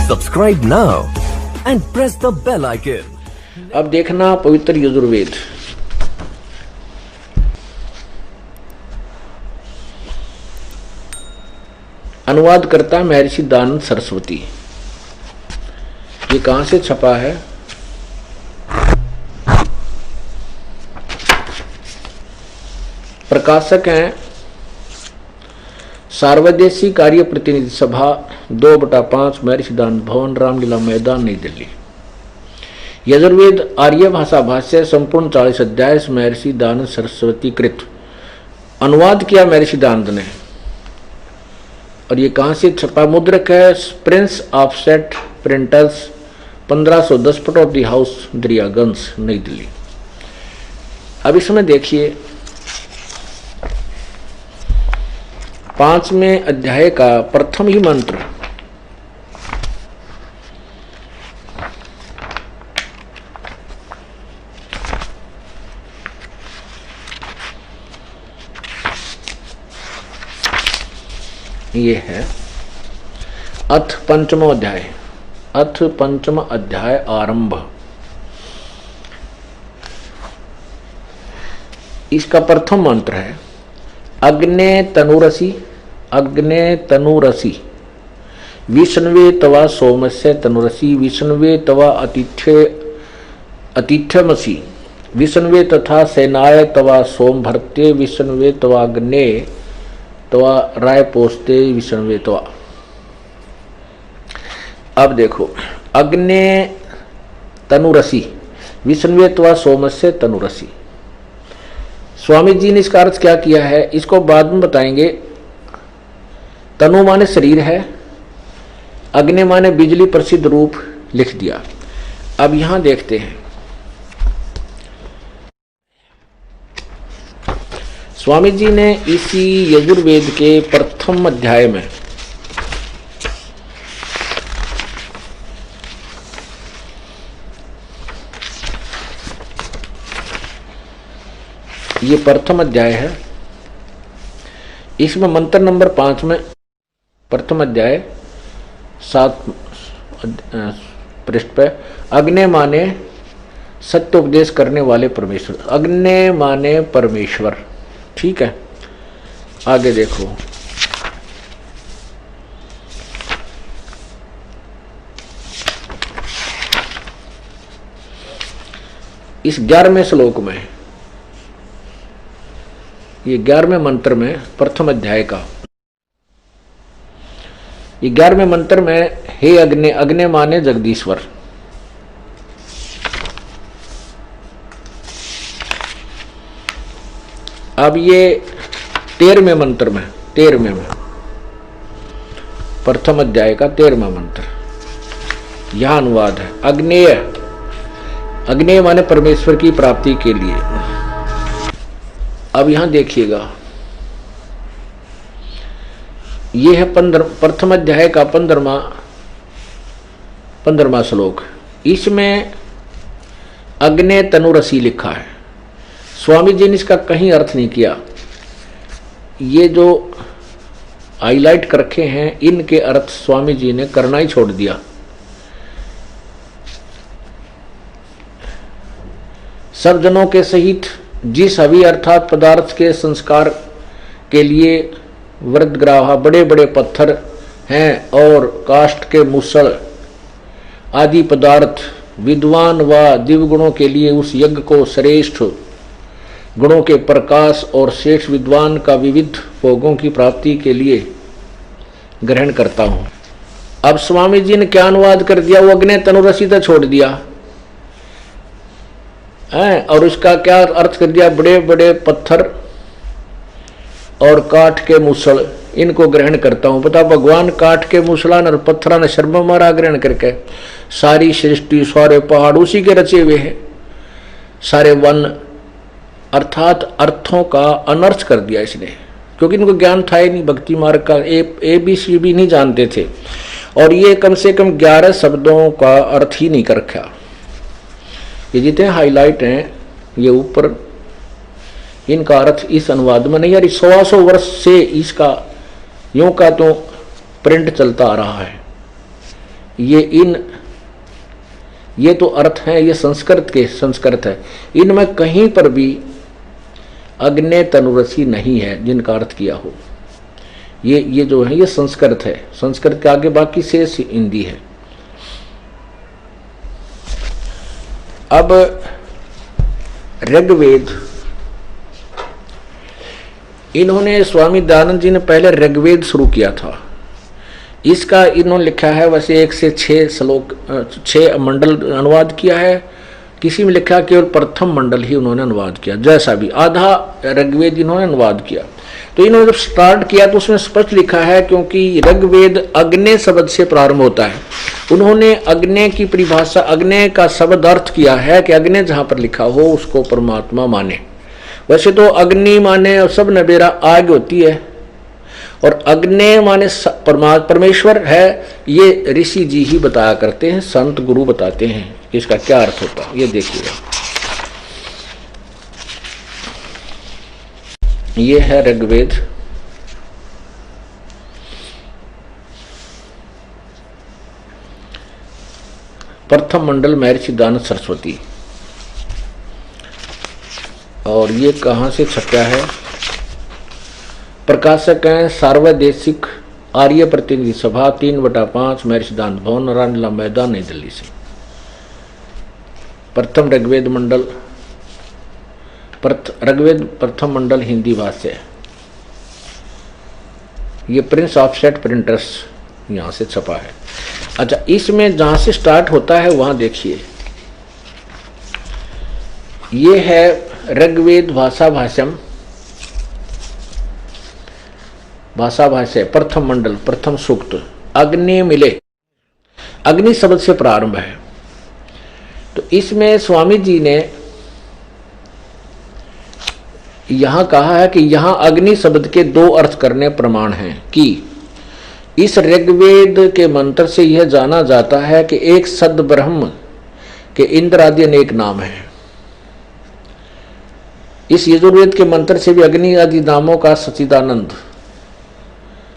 Subscribe now and press the bell icon. अब देखना पवित्र यजुर्वेद। अनुवाद करता है महर्षि दयानंद सरस्वती। ये कहां से छपा है? प्रकाशक हैं सार्वदेशी कार्य प्रतिनिधि सभा 2/5 महर्षि दयानंद भवन, रामलीला मैदान, नई दिल्ली। यजुर्वेद आर्य भाषा भाष्य संपूर्ण 40 अध्याय महर्षि दयानंद सरस्वती कृत। अनुवाद किया महर्षि दयानंद ने। और ये कहां से छपा? मुद्रक है Prince offset printers, 1510 foot of the house, Daryaganj, नई दिल्ली। अब इसमें देखिए 5वें अध्याय का प्रथम ही मंत्र ये है अथ पंचम अध्याय। अथ पंचम अध्याय आरंभ। इसका प्रथम मंत्र है अग्ने तनुरसी, अग्ने तनुरसी, विष्णवे तवा सोमस्य तनुरसी, विष्णवे तवा अतिथ्यमसी, विष्णवे तथा सेनाय तवा सोम भर्त्ये, विष्णवे तवा अग्ने तवा राय पोस्ते, विष्णवे तवा। अब देखो अग्ने तनुरसी, विष्णवे तवा सोमस्य तनुरसी। स्वामी जी ने इसका अर्थ क्या किया है इसको बाद में बताएंगे। तनु माने शरीर है, अग्नि माने बिजली प्रसिद्ध रूप लिख दिया। अब यहां देखते हैं स्वामी जी ने इसी यजुर्वेद के प्रथम अध्याय में ये प्रथम अध्याय है, इसमें मंत्र नंबर 5 में प्रथम अध्याय 7 पृष्ठ पे अग्नि माने सत्य उपदेश करने वाले परमेश्वर। अग्नि माने परमेश्वर, ठीक है। आगे देखो इस 11वें श्लोक में, ये 11वें मंत्र में प्रथम अध्याय का ये 11वें मंत्र में हे अग्नि, अग्नि माने जगदीश्वर। अब ये 13वें मंत्र में, 13वें में प्रथम अध्याय का 13वां मंत्र, यह अनुवाद है अग्नेय, अग्नेय माने परमेश्वर की प्राप्ति के लिए। अब यहां देखिएगा यह है प्रथम अध्याय का 15वां श्लोक। इसमें अग्ने तनुरसी लिखा है। स्वामी जी ने इसका कहीं अर्थ नहीं किया। ये जो हाईलाइट कर रखे हैं इनके अर्थ स्वामी जी ने करना ही छोड़ दिया। सब जनों के सहित जिस हवि अर्थात पदार्थ के संस्कार के लिए वृद्धग्राहा बड़े बड़े पत्थर हैं और काष्ठ के मुसल आदि पदार्थ विद्वान व दिव्य गुणों के लिए उस यज्ञ को श्रेष्ठ गुणों के प्रकाश और श्रेष्ठ विद्वान का विविध भोगों की प्राप्ति के लिए ग्रहण करता हूं। अब स्वामी जी ने क्या अनुवाद कर दिया? वो अग्नि तनुरसी तो छोड़ दिया है और उसका क्या अर्थ कर दिया? बड़े बड़े पत्थर और काठ के मुसल, इनको ग्रहण करता हूं। पता भगवान काठ के मुसला और पत्थरा ने शर्म मारा ग्रहण करके। सारी सृष्टि, सारे पहाड़ उसी के रचे हुए हैं, सारे वन, अर्थात अर्थों का अनर्थ कर दिया इसने, क्योंकि इनको ज्ञान था ही नहीं भक्ति मार्ग का। ABC भी नहीं जानते थे और ये कम से कम 11 शब्दों का अर्थ ही नहीं कर रखा। ये जितने हाईलाइट हैं ये ऊपर इनका अर्थ इस अनुवाद में नहीं। यार 100 वर्ष से इसका यूं का तो प्रिंट चलता आ रहा है। ये तो अर्थ है, ये संस्कृत है। इनमें कहीं पर भी अग्ने तनुरसी नहीं है जिनका अर्थ किया हो। ये जो है ये संस्कृत है, संस्कृत के आगे बाकी शेष हिंदी है। अब ऋग्वेद, इन्होंने स्वामी दयानंद जी ने पहले ऋग्वेद शुरू किया था। इसका इन्होंने लिखा है वैसे 1 से 6 श्लोक 6 मंडल अनुवाद किया है। किसी में लिखा केवल प्रथम मंडल ही उन्होंने अनुवाद किया, जैसा भी आधा ऋग्वेद इन्होंने अनुवाद किया। तो इन्होंने जब स्टार्ट किया तो उसमें स्पष्ट लिखा है, क्योंकि ऋग्वेद अग्ने शब्द से प्रारंभ होता है। उन्होंने अग्ने की परिभाषा, अग्ने का शब्द अर्थ किया है कि अग्ने जहां पर लिखा हो उसको परमात्मा माने। वैसे तो अग्नि माने सब नबेरा आग होती है, और अग्नि माने परमेश्वर है, ये ऋषि जी ही बताया करते हैं, संत गुरु बताते हैं कि इसका क्या अर्थ होता है। ये देखिएगा, ये है ऋग्वेद। प्रथम मंडल महर्षि दयानंद सरस्वती, और ये कहां से छपा है? प्रकाशक हैं सार्वदेशिक आर्य प्रतिनिधि सभा 3/5 महर्षि दयानंद भवन, रामलीला मैदान, नई दिल्ली से। प्रथम ऋग्वेद मंडल, ऋग्वेद प्रथम मंडल हिंदी भाषा है। ये प्रिंस ऑफसेट प्रिंटर्स यहां से छपा है। अच्छा, इसमें जहां से स्टार्ट होता है वहां देखिए, ये है ऋग्वेद भाषा भाष्य प्रथम मंडल प्रथम सूक्त। अग्नि मिले, अग्नि शब्द से प्रारंभ है। तो इसमें स्वामी जी ने यहां कहा है कि यहां अग्नि शब्द के 2 अर्थ करने प्रमाण हैं कि इस ऋग्वेद के मंत्र से यह जाना जाता है कि एक सद ब्रह्म के इंद्र आदि अनेक नाम हैं। इस यजुर्वेद के मंत्र से भी अग्नि आदि नामों का सच्चिदानंद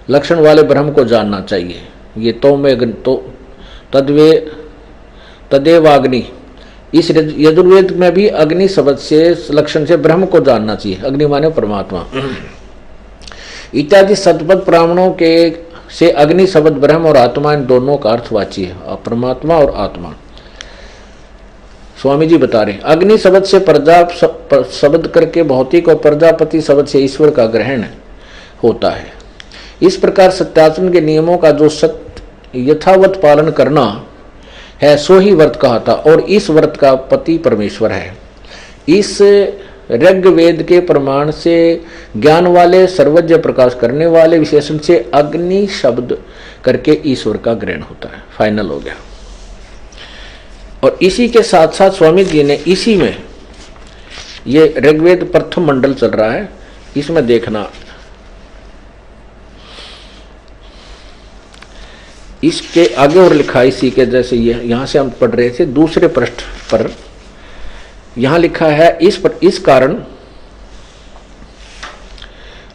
लक्षण वाले ब्रह्म को जानना चाहिए। ये तो में तो तदेवाग्नि, इस यजुर्वेद में भी अग्नि शब्द से लक्षण से ब्रह्म को जानना चाहिए। अग्नि माने परमात्मा। इत्यादि सतपथ ब्राह्मणों के से अग्नि शब्द ब्रह्म और आत्मा इन दोनों का अर्थवाची है, परमात्मा और आत्मा। स्वामी जी बता रहे अग्नि शब्द से प्रजा शब्द करके भौतिक और प्रजापति शब्द से ईश्वर का ग्रहण होता है। इस प्रकार सत्याचरण के नियमों का जो सत्य यथावत पालन करना है सो ही व्रत कहता, और इस व्रत का पति परमेश्वर है। इस ऋग्वेद के प्रमाण से ज्ञान वाले सर्वज्ञ प्रकाश करने वाले विशेषण से अग्नि शब्द करके ईश्वर का ग्रहण होता है। फाइनल हो गया। और इसी के साथ साथ स्वामी जी ने इसी में ये ऋग्वेद प्रथम मंडल चल रहा है, इसमें देखना, इसके आगे और लिखा इसी के जैसे ये यहां से हम पढ़ रहे थे दूसरे पृष्ठ पर यहां लिखा है इस कारण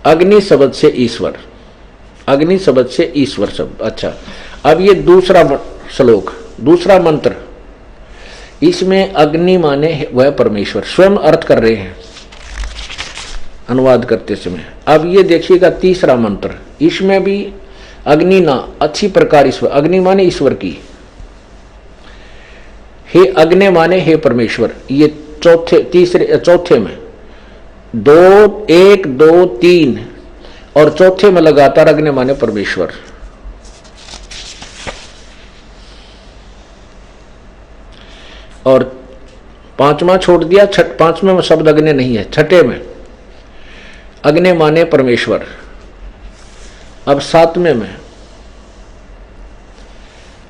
अग्नि शब्द से ईश्वर, अग्नि शब्द से ईश्वर शब्द। अच्छा, अब ये दूसरा श्लोक, दूसरा मंत्र, इसमें अग्नि माने वह परमेश्वर स्वयं अर्थ कर रहे हैं अनुवाद करते समय। अब ये देखिएगा तीसरा मंत्र, इसमें भी अग्नि ना अच्छी प्रकार ईश्वर, अग्नि माने ईश्वर की, हे अग्नि माने हे परमेश्वर। ये चौथे में 2 1 2 3 और चौथे में लगातार अग्नि माने परमेश्वर। और पांचवा छोड़ दिया, पांचवें में शब्द अग्नि नहीं है, छठे में अग्नि माने परमेश्वर। अब सातवें में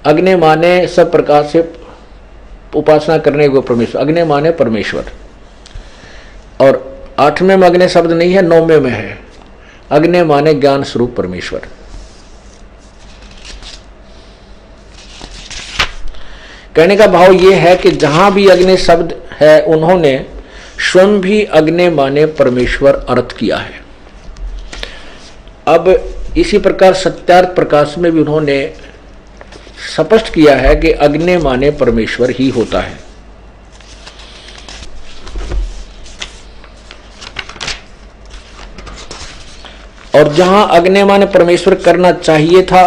अग्नि माने सब प्रकार से उपासना करने को परमेश्वर, अग्नि माने परमेश्वर। और 8वें में अग्नि शब्द नहीं है, 9वें में है अग्नि माने ज्ञान स्वरूप परमेश्वर। कहने का भाव यह है कि जहां भी अग्नि शब्द है उन्होंने स्वयं भी अग्नि माने परमेश्वर अर्थ किया है। अब इसी प्रकार सत्यार्थ प्रकाश में भी उन्होंने स्पष्ट किया है कि अग्नि माने परमेश्वर ही होता है। और जहां अग्नि माने परमेश्वर करना चाहिए था,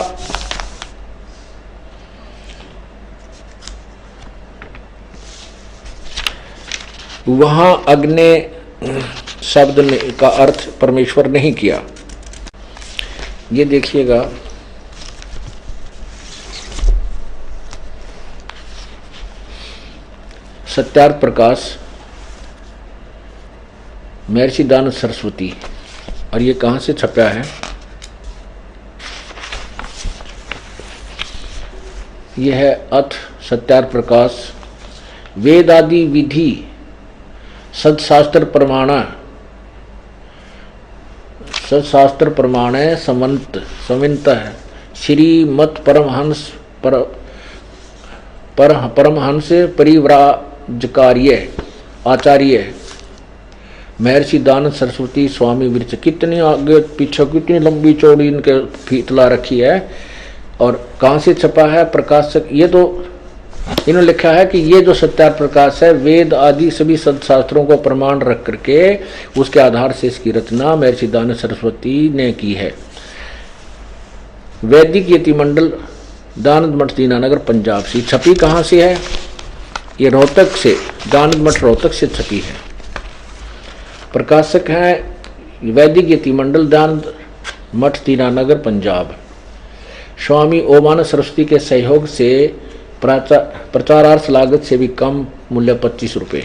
वहां अग्नि शब्द का अर्थ परमेश्वर नहीं किया। ये देखिएगा, सत्यार्थ प्रकाश, महर्षि दानंद सरस्वती। और ये कहां से छपा है? यह है अथ सत्यार्थ प्रकाश, वेद आदि विधि सदशास्त्र प्रमाण समन्त श्रीमत् परमहंस परिव्राजकार्य आचार्य महर्षि दानंद सरस्वती स्वामी विरच। कितनी आगे पीछे कितनी लंबी चौड़ी इनके फीतला रखी है। और कहाँ से छपा है? प्रकाशक। ये तो इन्होंने लिखा है कि ये जो सत्यार्थ प्रकाश है, वेद आदि सभी सदशास्त्रों को प्रमाण रख करके उसके आधार से इसकी रचना महर्षि दानंद सरस्वती ने की है। वैदिक यतिमंडल, दानंद मठ, दीनानगर, पंजाब से छपी। कहाँ से है? ये रोहतक से, दानंद मठ रोहतक से छपी है। प्रकाशक हैं वैदिक यतिमंडल, दानंद मठ, दीनानगर, पंजाब। स्वामी ओमानंद सरस्वती के सहयोग से प्रचारार्थ लागत से भी कम मूल्य 25 रुपये।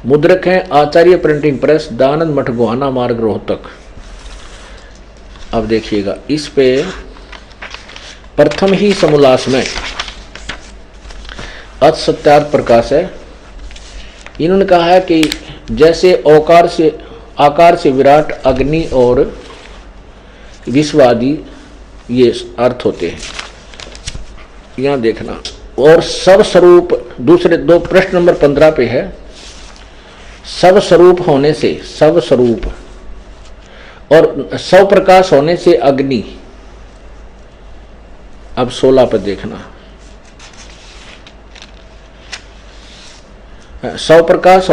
मुद्रक हैं आचार्य प्रिंटिंग प्रेस, दानंद मठ, गोहाना मार्ग, रोहतक। अब देखिएगा, इस पे प्रथम ही समोल्लास में अथ सत्यार्थ प्रकाश है। इन्होंने कहा है कि जैसे आकार से विराट, अग्नि और विश्व आदि ये अर्थ होते हैं। यहां देखना। और सब स्वरूप, दूसरे दो प्रश्न नंबर 15 पे है, सब स्वरूप होने से सब स्वरूप और सब प्रकाश होने से अग्नि। अब 16 पर देखना, सौ प्रकाश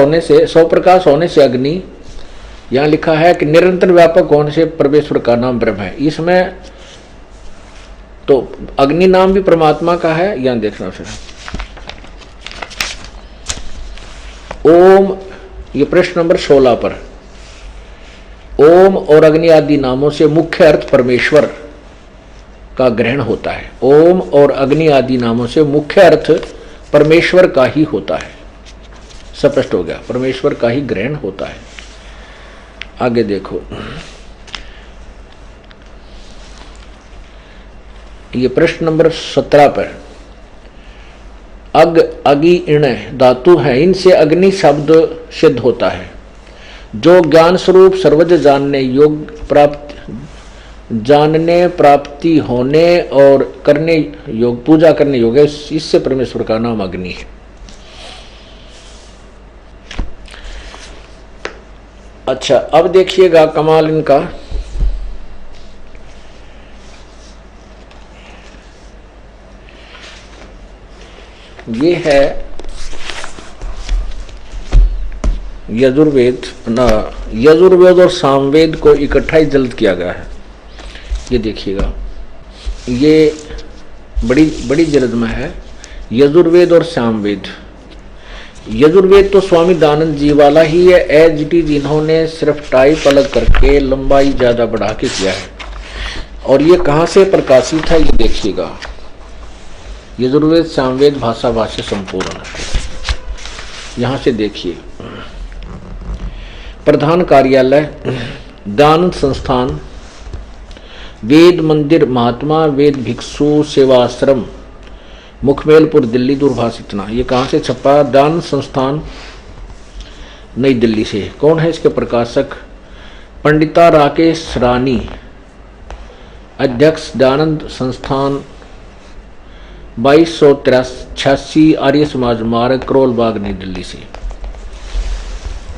होने से अग्नि। यहां लिखा है कि निरंतर व्यापक होने से परमेश्वर का नाम ब्रह्म है। इसमें तो अग्नि नाम भी परमात्मा का है। यहां देखना फिर, ओम, ये प्रश्न नंबर 16 पर, ओम और अग्नि आदि नामों से मुख्य अर्थ परमेश्वर का ग्रहण होता है। ओम और अग्नि आदि नामों से मुख्य अर्थ परमेश्वर का ही होता है। स्पष्ट हो गया, परमेश्वर का ही ग्रहण होता है। आगे देखो, ये प्रश्न नंबर 17 पर, अगि इण धातु है, इनसे अग्नि शब्द सिद्ध होता है। जो ज्ञान स्वरूप सर्वज्ञ जानने प्राप्ति होने और करने योग, पूजा करने योग है, इससे परमेश्वर का नाम अग्नि है। अच्छा, अब देखिएगा कमाल इनका। ये है यजुर्वेद और सामवेद को इकट्ठा ही जल्द किया गया है। ये देखिएगा, ये बड़ी जल्द में है यजुर्वेद और सामवेद। यजुर्वेद तो स्वामी दानंद जी वाला ही है, एज इट इज। इन्होंने सिर्फ टाइप अलग करके लंबाई ज्यादा बढ़ा के किया है। और ये कहाँ से प्रकाशित है? ये देखिएगा, यजुर्वेद सामवेद भाषा भाष्य संपूर्ण, यहां से देखिए। प्रधान कार्यालय दानंद संस्थान, वेद मंदिर महात्मा वेद भिक्षु सेवाश्रम, मुखमेलपुर, दिल्ली, दूरभाष इतना। ये कहाँ से छपा? दानंद संस्थान, नई दिल्ली से। कौन है इसके प्रकाशक? पंडिता राकेश रानी, अध्यक्ष दानंद संस्थान, 2286 आर्य समाज मार्ग, करोल बाग, नई दिल्ली से।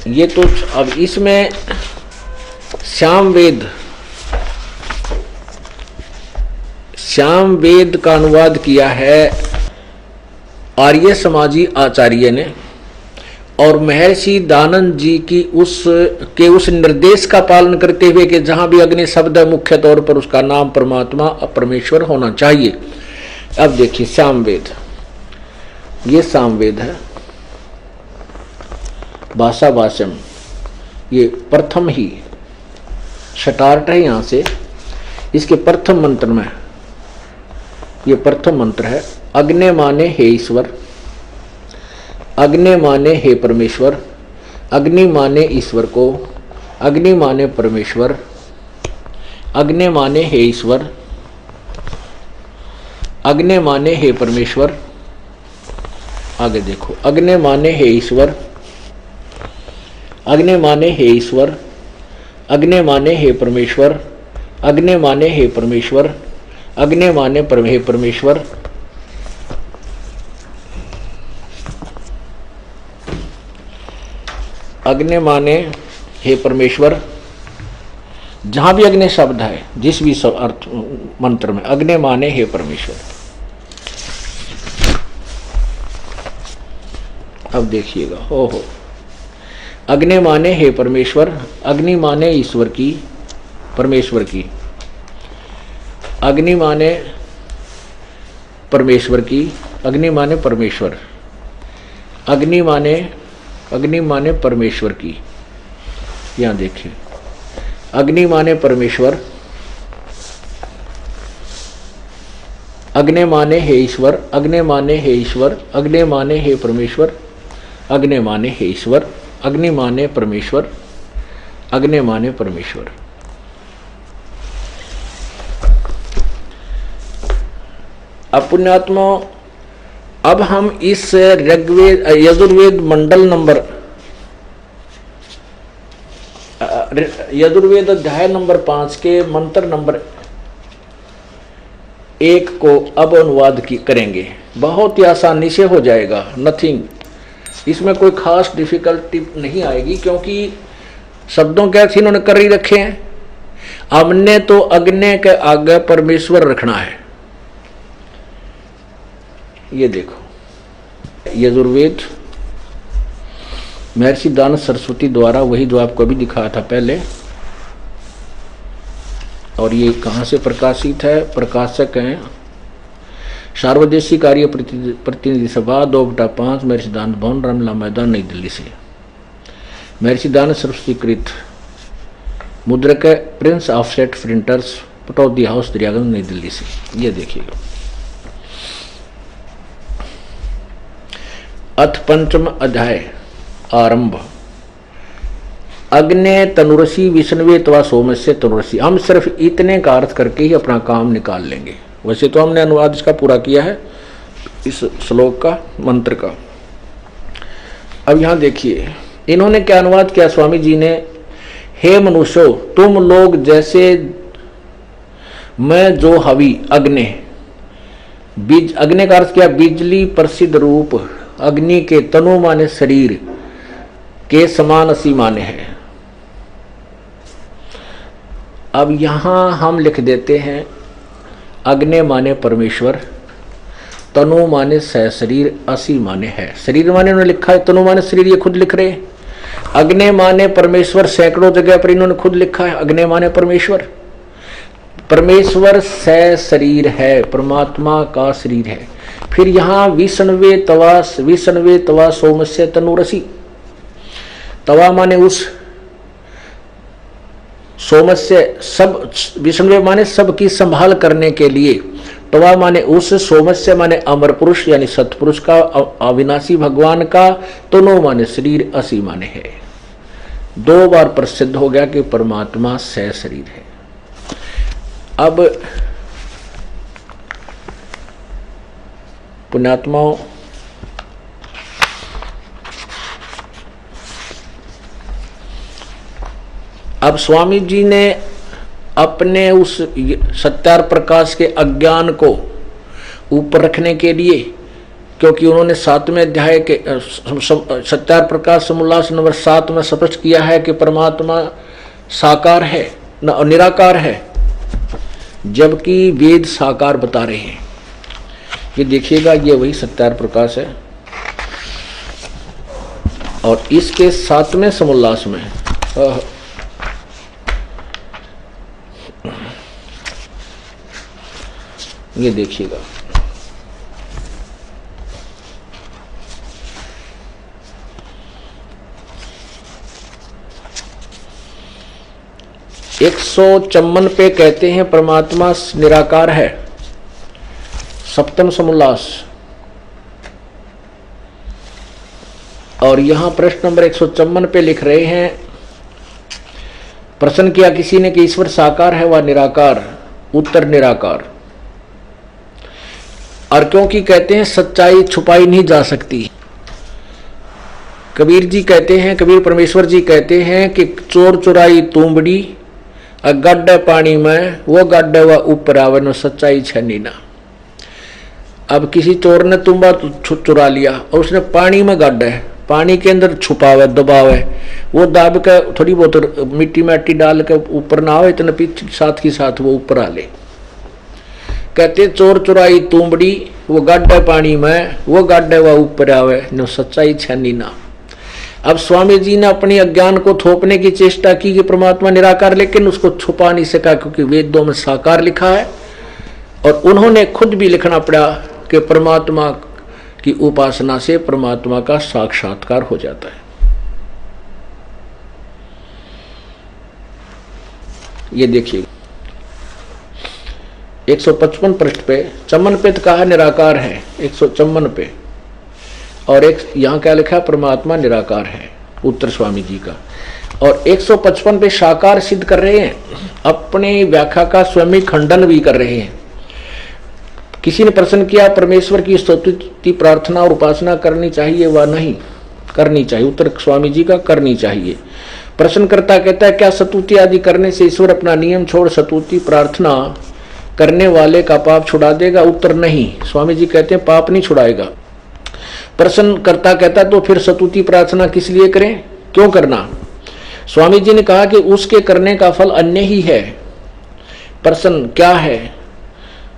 ये तो अब इसमें श्याम वेद का अनुवाद किया है आर्य समाजी आचार्य ने, और महर्षि दानंद जी की उस निर्देश का पालन करते हुए कि जहां भी अग्नि शब्द है मुख्य तौर पर उसका नाम परमात्मा परमेश्वर होना चाहिए। अब देखिए सामवेद, ये सामवेद है, भाषा भाष्यम, ये प्रथम ही स्टार्ट है यहां से। इसके प्रथम मंत्र में, ये प्रथम मंत्र है, अग्नि माने हे ईश्वर, अग्नि माने हे परमेश्वर, अग्नि माने ईश्वर को, अग्नि माने परमेश्वर, अग्नि माने हे ईश्वर, अग्नि माने हे परमेश्वर। आगे देखो, अग्नि माने हे ईश्वर, अग्नि माने हे ईश्वर, अग्नि माने हे परमेश्वर, अग्नि माने हे परमेश्वर, अग्नि माने हे परमेश्वर। अग्नि माने हे परमेश्वर, जहां भी अग्नि शब्द है, जिस भी अर्थ मंत्र में, अग्नि माने हे परमेश्वर। अब देखिएगा, हो अग्नि माने हे परमेश्वर, अग्नि माने ईश्वर की, परमेश्वर की, अग्नि माने परमेश्वर की, अग्नि माने परमेश्वर, अग्नि माने परमेश्वर की। यहां देखिए, अग्नि माने परमेश्वर, अग्नि माने हे ईश्वर, अग्नि माने हे ईश्वर, अग्नि माने हे परमेश्वर, अग्नि माने हे ईश्वर, अग्नि माने परमेश्वर, अग्नि माने परमेश्वर। पुण्यात्मा, अब हम इस ऋग्वेद यजुर्वेद मंडल नंबर, यजुर्वेद अध्याय नंबर 5 के मंत्र नंबर 1 को अब अनुवाद करेंगे। बहुत ही आसानी से हो जाएगा, नथिंग, इसमें कोई खास डिफिकल्टी नहीं आएगी, क्योंकि शब्दों क्या इन्होंने कर ही रखे हैं। हमने तो अग्नि के आगे परमेश्वर रखना है। ये देखो, यजुर्वेद महर्षि दानंद सरस्वती द्वारा, वही जो आपको अभी दिखाया था पहले। और ये कहाँ से प्रकाशित है? प्रकाशक हैं सार्वदेशी कार्य प्रतिनिधि सभा 2/5 महर्षि दानंद भवन, रामलीला मैदान, नई दिल्ली से। महर्षि दानंद सरस्वती कृत, मुद्रक Prince offset printers, Pataudi house, Daryaganj, नई दिल्ली से। ये देखिएगा। अथ पंचम अध्याय आरंभ। अग्नि तनुरसी विष्णवे तवा सोमस्य तनुरसी। हम सिर्फ इतने का अर्थ करके ही अपना काम निकाल लेंगे। वैसे तो हमने अनुवाद इसका पूरा किया है, इस श्लोक का, मंत्र का। अब यहां देखिए इन्होंने क्या अनुवाद किया स्वामी जी ने। हे मनुष्यो, तुम लोग जैसे मैं जो हवि अग्नि, बीज, अग्नि का अर्थ किया बिजली प्रसिद्ध रूप, अग्नि के तनु माने शरीर के समान असी माने है। अब यहां हम लिख देते हैं अग्नि माने परमेश्वर, तनु माने शरीर, असी माने है। शरीर माने उन्होंने लिखा है, तनु माने शरीर ये खुद लिख रहे हैं। अग्नि माने परमेश्वर सैकड़ों जगह पर इन्होंने खुद लिखा है, अग्नि माने परमेश्वर। परमेश्वर शरीर है, परमात्मा का शरीर है। फिर यहां विष्णवे तवा सोमस्य तनुरसी। तवा माने उस, सोमस्य सब, विष्णवे माने सबकी संभाल करने के लिए, तवा माने उस, सोमस्य माने अमर पुरुष यानी सतपुरुष का, अविनाशी भगवान का, तनु माने शरीर, असी माने है। 2 बार प्रसिद्ध हो गया कि परमात्मा शरीर है। अब पुण्यात्माओं, अब स्वामी जी ने अपने उस सत्यार प्रकाश के अज्ञान को ऊपर रखने के लिए, क्योंकि उन्होंने 7वें अध्याय के सत्यार प्रकाश समोल्लास नंबर 7 में स्पष्ट किया है कि परमात्मा साकार है, निराकार है। जबकि वेद साकार बता रहे हैं। ये देखिएगा, ये वही सत्यार प्रकाश है और इसके 7वें समोल्लास में ये देखिएगा, एक 154 पे कहते हैं परमात्मा निराकार है, 7वां समोल्लास। और यहां प्रश्न नंबर 154 पे लिख रहे हैं, प्रश्न किया किसी ने कि ईश्वर साकार है व निराकार? उत्तर निराकार। और क्योंकि कहते हैं सच्चाई छुपाई नहीं जा सकती। कबीर जी कहते हैं, कबीर परमेश्वर जी कहते हैं कि चोर चुराई तूंबड़ी गड्ढे पानी में, वो गड्ढे व ऊपर आवे न सच्चाई छनी ना। अब किसी चोर ने तुम्बा चुरा लिया और उसने पानी में गड्ढे, पानी के अंदर छुपावे दबावे, वो दाब के थोड़ी बहुत मिट्टी माटी डाल के ऊपर ना आवे, इतने पीछे साथ ही साथ वो ऊपर आ ले। कहते चोर चुराई तूंबड़ी वो गड्ढे पानी में, वो गड्ढे व ऊपर आवे न सच्चाई छनी ना। अब स्वामी जी ने अपनी अज्ञान को थोपने की चेष्टा की कि परमात्मा निराकार, लेकिन उसको छुपा नहीं सका क्योंकि वेदों में साकार लिखा है और उन्होंने खुद भी लिखना पड़ा कि परमात्मा की उपासना से परमात्मा का साक्षात्कार हो जाता है। ये देखिए 155 पृष्ठ पे, चमन पे तो कहा निराकार है 154 पे, और एक यहां क्या लिखा, परमात्मा निराकार है, उत्तर स्वामी जी का। और 155 पे साकार सिद्ध कर रहे हैं, अपनी व्याख्या का स्वयं खंडन भी कर रहे हैं। किसी ने प्रश्न किया परमेश्वर की स्तुति प्रार्थना और उपासना करनी चाहिए व नहीं करनी चाहिए? उत्तर स्वामी जी का करनी चाहिए। प्रश्नकर्ता कहता है क्या स्तुति आदि करने से ईश्वर अपना नियम छोड़ स्तुति प्रार्थना करने वाले का पाप छुड़ा देगा? उत्तर नहीं, स्वामी जी कहते हैं पाप नहीं छुड़ाएगा। प्रश्नकर्ता कहता तो फिर स्तुति प्रार्थना किस लिए करें, क्यों करना? स्वामी जी ने कहा कि उसके करने का फल अन्य ही है। प्रश्न क्या है?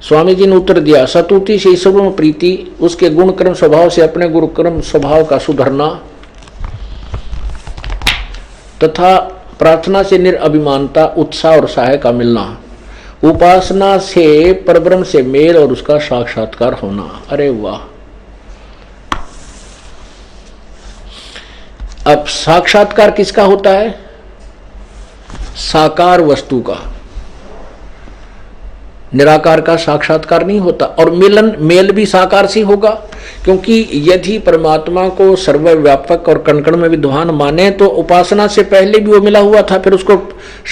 स्वामी जी ने उत्तर दिया, स्तुति से ईश्वर में प्रीति, उसके गुण कर्म स्वभाव से अपने गुण कर्म स्वभाव का सुधरना तथा प्रार्थना से निरअभिमानता उत्साह और सहाय का मिलना, उपासना से परब्रह्म से मेल और उसका साक्षात्कार होना। अरे वाह! अब साक्षात्कार किसका होता है? साकार वस्तु का, निराकार का साक्षात्कार नहीं होता। और मिलन मेल भी साकार से होगा, क्योंकि यदि परमात्मा को सर्वव्यापक और कण कण में विद्वान माने तो उपासना से पहले भी वो मिला हुआ था, फिर उसको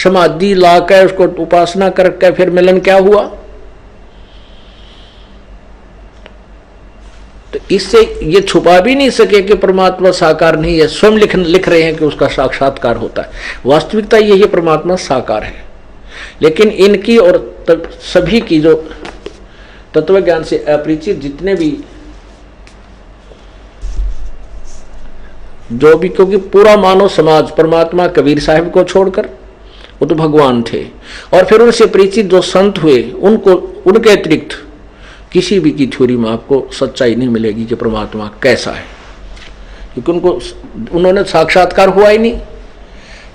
समाधि लाकर उसको उपासना करके फिर मिलन क्या हुआ? तो इससे ये छुपा भी नहीं सके कि परमात्मा साकार नहीं है, स्वयं लिख रहे हैं कि उसका साक्षात्कार होता है। वास्तविकता यही है, परमात्मा साकार है, लेकिन इनकी और सभी की जो तत्व ज्ञान से अपरिचित जितने भी जो भी, क्योंकि पूरा मानव समाज परमात्मा कबीर साहब को छोड़कर, वो तो भगवान थे, और फिर उनसे परिचित जो संत हुए उनको, उनके अतिरिक्त किसी भी की थ्योरी में आपको सच्चाई नहीं मिलेगी कि परमात्मा कैसा है, क्योंकि उन्होंने साक्षात्कार हुआ ही नहीं।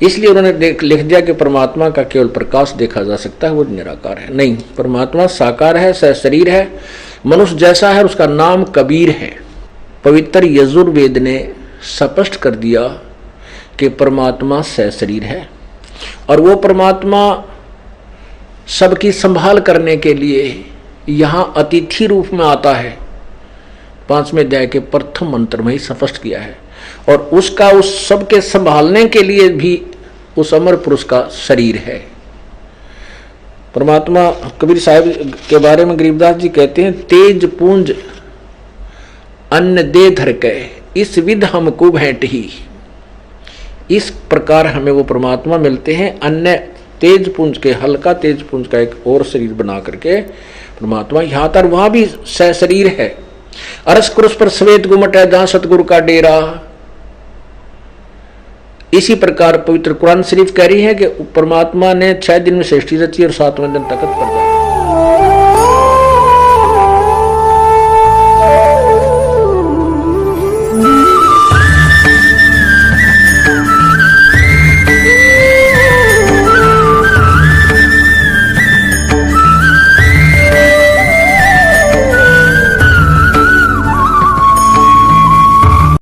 इसलिए उन्होंने लिख दिया कि परमात्मा का केवल प्रकाश देखा जा सकता है, वो निराकार है। नहीं, परमात्मा साकार है, सशरीर है, मनुष्य जैसा है, उसका नाम कबीर है। पवित्र यजुर्वेद ने स्पष्ट कर दिया कि परमात्मा सशरीर है और वो परमात्मा सबकी संभाल करने के लिए यहाँ अतिथि रूप में आता है। 5वें अध्याय के प्रथम मंत्र में ही स्पष्ट किया है। और उसका उस सबके संभालने के लिए भी उस अमर पुरुष का शरीर है। परमात्मा कबीर साहब के बारे में गरीबदास जी कहते हैं, तेज पूंज अन्न दे धर के इस विध हमको भेंट ही। इस प्रकार हमें वो परमात्मा मिलते हैं, अन्य तेज पुंज के, हल्का तेज पुंज का एक और शरीर बना करके परमात्मा यहाँ तर वहां भी सशरीर है। अरस क्रुश पर श्वेत गुमट है जहां सतगुरु का डेरा। इसी प्रकार पवित्र कुरान शरीफ कह रही है कि परमात्मा ने 6 दिन में सृष्टि रची और 7वें दिन तखत पर जाया।